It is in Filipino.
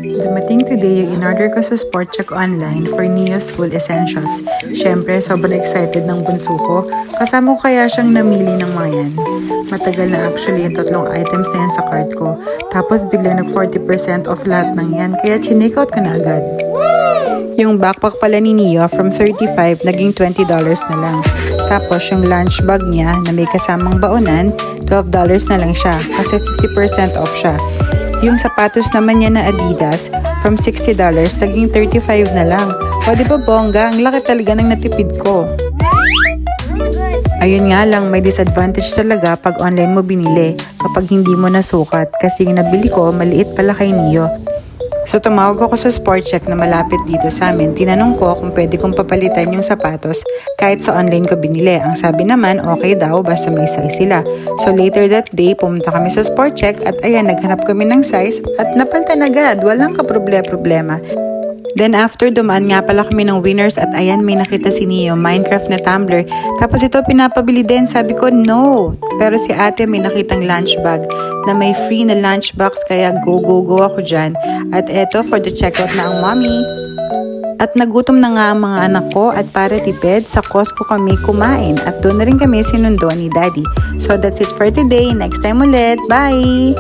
Dumating today yung in-order ko sa Sport Check online for Neo School Essentials. Syempre, sobrang excited ng bunso ko. Kasama ko kaya siyang namili ng mga yan. Matagal na actually yung tatlong items na yan sa cart ko. Tapos biglang nag 40% off lahat ng yan. Kaya chinek out ko na agad. Yung backpack pala ni Neo from $35 naging $20 na lang. Tapos yung lunch bag niya na may kasamang baonan, $12 na lang siya kasi 50% off siya. Yung sapatos naman niya na Adidas, from $60, naging $35 na lang. O di ba bongga, ang laki talaga ng natipid ko. Ayun nga lang, may disadvantage talaga pag online mo binili kapag hindi mo nasukat kasi yung nabili ko, maliit pala kay Neo. So tumawag ako sa Sport Check na malapit dito sa amin. Tinanong ko kung pwede kong papalitan yung sapatos kahit sa online ko binili. Ang sabi naman, okay daw basta may size sila. So later that day, pumunta kami sa Sport Check at ayan, naghanap kami ng size at napalitan agad. Walang kaproblema. Then after dumaan nga pala kami ng Winners at ayan may nakita si Neo, Minecraft na tumbler. Tapos ito pinapabili din, sabi ko no. Pero si ate may nakitang lunch bag na may free na lunchbox kaya go ako dyan. At eto for the checkout na ang mommy. At nagutom na nga ang mga anak ko at para tipid sa Costco kami kumain at doon na rin kami sinundo ni daddy. So that's it for today. Next time ulit. Bye!